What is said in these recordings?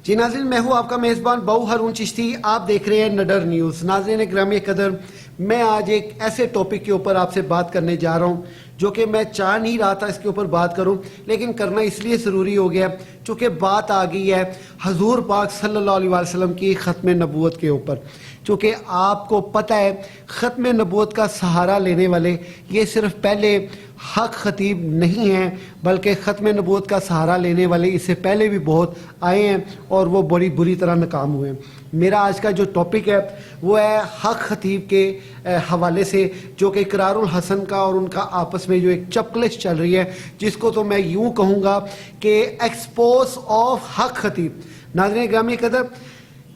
جی ناظرین، میں ہوں آپ کا میزبان باؤ ہارون چشتی. آپ دیکھ رہے ہیں نڈر نیوز. ناظرین گرامی قدر، میں آج ایک ایسے ٹاپک کے اوپر آپ سے بات کرنے جا رہا ہوں جو کہ میں چاہ نہیں رہا تھا اس کے اوپر بات کروں، لیکن کرنا اس لیے ضروری ہو گیا چونکہ بات آ گئی ہے حضور پاک صلی اللہ علیہ وسلم کی ختم نبوت کے اوپر. چونکہ آپ کو پتہ ہے ختم نبوت کا سہارا لینے والے یہ صرف پہلے حق خطیب نہیں ہیں، بلکہ ختم نبوت کا سہارا لینے والے اس سے پہلے بھی بہت آئے ہیں اور وہ بڑی بری طرح ناکام ہوئے ہیں. میرا آج کا جو ٹاپک ہے وہ ہے حق خطیب کے حوالے سے، جو کہ اقرار الحسن کا اور ان کا آپس میں جو ایک چپکلش چل رہی ہے، جس کو تو میں یوں کہوں گا کہ ایکسپوز آف حق خطیب. ناظرین گرامی قدر،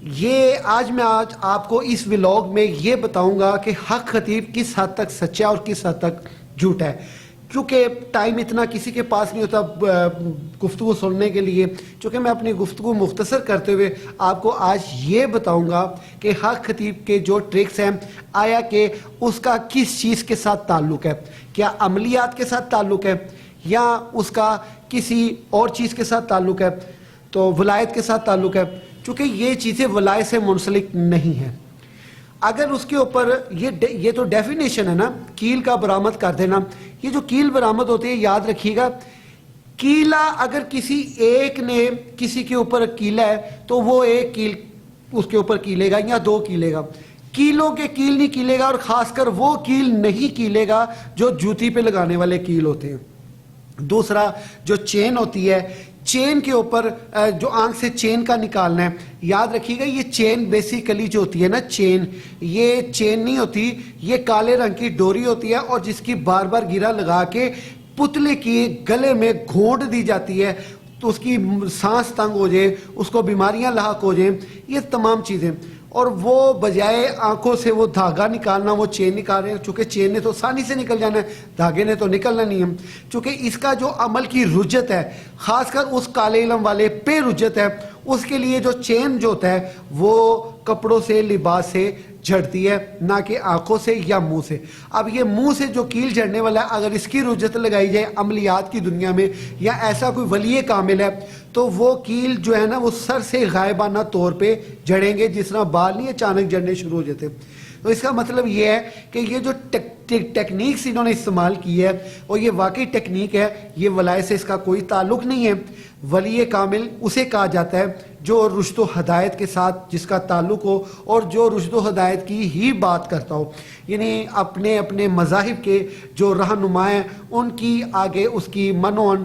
میں آج آپ کو اس ولاگ میں یہ بتاؤں گا کہ حق خطیب کس حد تک سچا اور کس حد تک جھوٹا ہے. کیونکہ ٹائم اتنا کسی کے پاس نہیں ہوتا گفتگو سننے کے لیے، چونکہ میں اپنی گفتگو مختصر کرتے ہوئے آپ کو آج یہ بتاؤں گا کہ حق خطیب کے جو ٹرکس ہیں، آیا کہ اس کا کس چیز کے ساتھ تعلق ہے. کیا عملیات کے ساتھ تعلق ہے یا اس کا کسی اور چیز کے ساتھ تعلق ہے؟ تو ولایت کے ساتھ تعلق ہے، چونکہ یہ چیزیں ولایت سے منسلک نہیں ہیں. اگر اس کے اوپر یہ تو ڈیفینیشن ہے نا، کیل کا برآمد کر دینا. یہ جو کیل برآمد ہوتی ہے، یاد رکھیے گا، کیلا اگر کسی ایک نے کسی کے اوپر کیلا ہے تو وہ ایک کیل اس کے اوپر کیلے گا یا دو کیلے گا. کیلوں کے کیل نہیں کیلے گا، اور خاص کر وہ کیل نہیں کیلے گا جو جوتی پہ لگانے والے کیل ہوتے ہیں. دوسرا جو چین ہوتی ہے، چین کے اوپر جو آنکھ سے چین کا نکالنا ہے، یاد رکھیے گا یہ چین بیسیکلی جو ہوتی ہے نا، چین یہ چین نہیں ہوتی، یہ کالے رنگ کی ڈوری ہوتی ہے اور جس کی بار بار گرا لگا کے پتلے کی گلے میں گھونٹ دی جاتی ہے تو اس کی سانس تنگ ہو جائے، اس کو بیماریاں لاحق ہو جائیں، یہ تمام چیزیں. اور وہ بجائے آنکھوں سے وہ دھاگا نکالنا، وہ چین نکال رہے ہیں، چونکہ چین نے تو آسانی سے نکل جانا ہے، دھاگے نے تو نکلنا نہیں ہے. چونکہ اس کا جو عمل کی رجت ہے، خاص کر اس کالے علم والے پہ رجت ہے، اس کے لیے جو چین جو ہوتا ہے وہ کپڑوں سے، لباس سے جھڑتی ہے، نہ کہ آنکھوں سے یا منہ سے. اب یہ منہ سے جو کیل جھڑنے والا ہے، اگر اس کی رجت لگائی جائے عملیات کی دنیا میں، یا ایسا کوئی ولی کامل ہے، تو وہ کیل جو ہے نا وہ سر سے غائبانہ طور پہ جڑیں گے، جس طرح بال نہیں اچانک جڑنے شروع ہو جاتے. تو اس کا مطلب یہ ہے کہ یہ جو ٹیکنیکس انہوں نے استعمال کی ہے، اور یہ واقعی ٹیکنیک ہے، یہ ولایت سے اس کا کوئی تعلق نہیں ہے. ولی کامل اسے کہا جاتا ہے جو رشد و ہدایت کے ساتھ جس کا تعلق ہو اور جو رشد و ہدایت کی ہی بات کرتا ہو، یعنی اپنے اپنے مذاہب کے جو رہنما ہیں ان کی آگے اس کی منون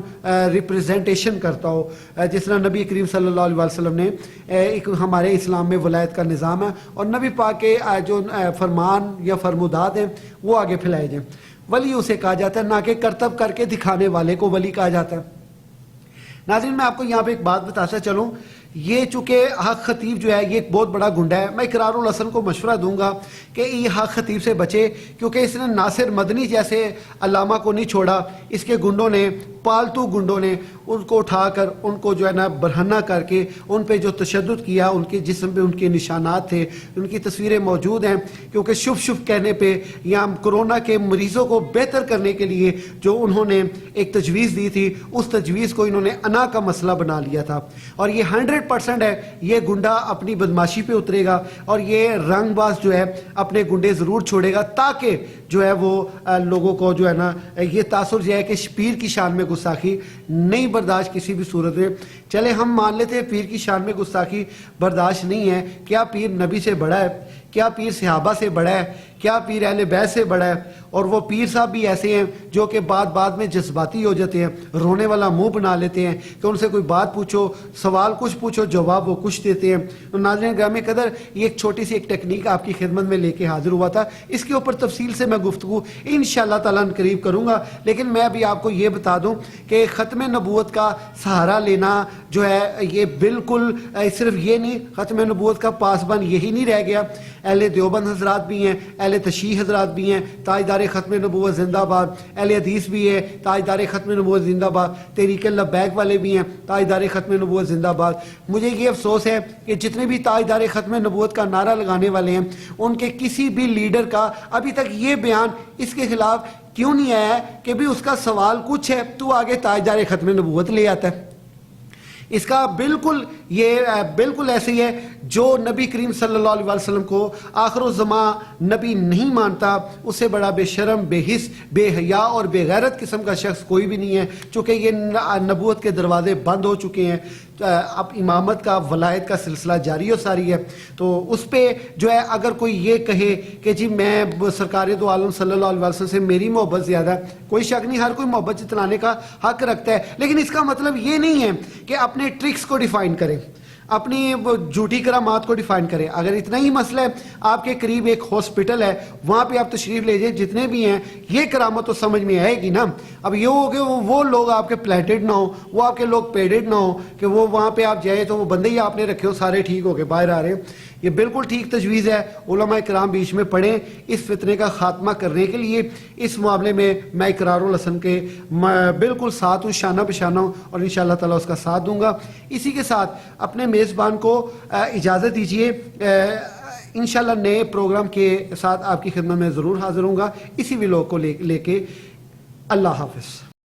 ریپریزنٹیشن کرتا ہو. جس طرح نبی کریم صلی اللہ علیہ وسلم نے ایک ہمارے اسلام میں ولایت کا نظام ہے، اور نبی پاک کے جو فرمان یا فرمودات ہیں وہ آگے پھیلائے جائیں. ولی اسے کہا جاتا ہے، نہ کہ کرتب کر کے دکھانے والے کو ولی کہا جاتا ہے. ناظرین میں آپ کو یہاں پہ ایک بات بتاتا چلوں، یہ چونکہ حق خطیب جو ہے یہ ایک بہت بڑا گنڈا ہے. میں اقرار الحسن کو مشورہ دوں گا کہ یہ حق خطیب سے بچے، کیونکہ اس نے ناصر مدنی جیسے علامہ کو نہیں چھوڑا. اس کے گنڈوں نے، پالتو گنڈوں نے ان کو اٹھا کر ان کو جو ہے نا برہنہ کر کے ان پہ جو تشدد کیا، ان کے جسم پہ ان کے نشانات تھے، ان کی تصویریں موجود ہیں. کیونکہ شف کہنے پہ یا کرونا کے مریضوں کو بہتر کرنے کے لیے جو انہوں نے ایک تجویز دی تھی، اس تجویز کو انہوں نے انا کا مسئلہ بنا لیا تھا. اور یہ 100% ہے، یہ گنڈا اپنی بدماشی پہ اترے گا اور یہ رنگ باز جو ہے اپنے گنڈے ضرور چھوڑے گا، تاکہ جو ہے وہ لوگوں کو جو ہے نا یہ تاثر جو ہے کہ پیر کی شان میں گستاخی نہیں برداشت کسی بھی صورت میں. چلے ہم مان لیتے ہیں پیر کی شان میں گستاخی برداشت نہیں ہے. کیا پیر نبی سے بڑا ہے؟ کیا پیر صحابہ سے بڑا ہے؟ کیا پیر اہل بیت سے بڑا ہے؟ اور وہ پیر صاحب بھی ایسے ہیں جو کہ بعد میں جذباتی ہو جاتے ہیں، رونے والا منہ بنا لیتے ہیں کہ ان سے کوئی بات پوچھو، سوال کچھ پوچھو، جواب وہ کچھ دیتے ہیں. تو ناظرین گرامی قدر، یہ ایک چھوٹی سی ایک ٹیکنیک آپ کی خدمت میں لے کے حاضر ہوا تھا. اس کے اوپر تفصیل سے میں گفتگو انشاءاللہ تعالیٰ قریب کروں گا، لیکن میں ابھی آپ کو یہ بتا دوں کہ ختم نبوت کا سہارا لینا جو ہے یہ بالکل صرف یہ نہیں، ختم نبوت کا پاسبان یہی نہیں رہ گیا. اہل دیوبند حضرات بھی ہیں، اہل تشیع حضرات بھی ہیں، تاجدار ختم نبوت زندہ باد. اہل حدیث بھی ہے، تاجدار ختم نبوت زندہ باد. تحریک لبیک والے بھی ہیں، تاجدار ختم نبوت زندہ باد. مجھے یہ افسوس ہے کہ جتنے بھی تاجدار ختم نبوت کا نعرہ لگانے والے ہیں، ان کے کسی بھی لیڈر کا ابھی تک یہ بیان اس کے خلاف کیوں نہیں آیا ہے کہ بھی اس کا سوال کچھ ہے تو آگے تاجدار ختم نبوت لے آتا ہے. اس کا بالکل ایسے ہی ہے جو نبی کریم صلی اللہ علیہ وسلم کو آخر الزمان نبی نہیں مانتا، اس سے بڑا بے شرم، بے حس، بے حیا اور بے غیرت قسم کا شخص کوئی بھی نہیں ہے، چونکہ یہ نبوت کے دروازے بند ہو چکے ہیں، اب امامت کا ولایت کا سلسلہ جاری و ساری ہے۔ تو اس پہ جو ہے اگر کوئی یہ کہے کہ جی میں سرکار دو عالم صلی اللہ علیہ وسلم سے میری محبت زیادہ ہے، کوئی شک نہیں، ہر کوئی محبت جتلانے کا حق رکھتا ہے، لیکن اس کا مطلب یہ نہیں ہے کہ اپنے ٹرکس کو ڈیفائن کریں، اپنی جھوٹی کرامات کو ڈیفائن کریں۔ اگر اتنا ہی مسئلہ ہے، آپ کے قریب ایک ہاسپٹل ہے، وہاں پہ آپ تشریف لے جائیں، جتنے بھی ہیں یہ کرامت تو سمجھ میں آئے گی نا۔ اب یہ ہو کہ وہ لوگ آپ کے پلیٹڈ نہ ہوں، وہ آپ کے لوگ پیڈڈ نہ ہوں کہ وہ وہاں پہ آپ جائیں تو وہ بندے ہی آپ نے رکھے ہو سارے ٹھیک ہو کے باہر آ رہے ہیں۔ یہ بالکل ٹھیک تجویز ہے، علماء کرام بیچ میں پڑھیں اس فتنے کا خاتمہ کرنے کے لیے۔ اس معاملے میں میں اقرار الحسن کے بالکل ساتھ ہوں، شانہ بشانہ ہوں، اور انشاءاللہ تعالیٰ اس کا ساتھ دوں گا۔ اسی کے ساتھ اپنے میزبان کو اجازت دیجیے، انشاءاللہ نئے پروگرام کے ساتھ آپ کی خدمت میں ضرور حاضر ہوں گا، اسی ویلوگ کو لے کے۔ اللہ حافظ۔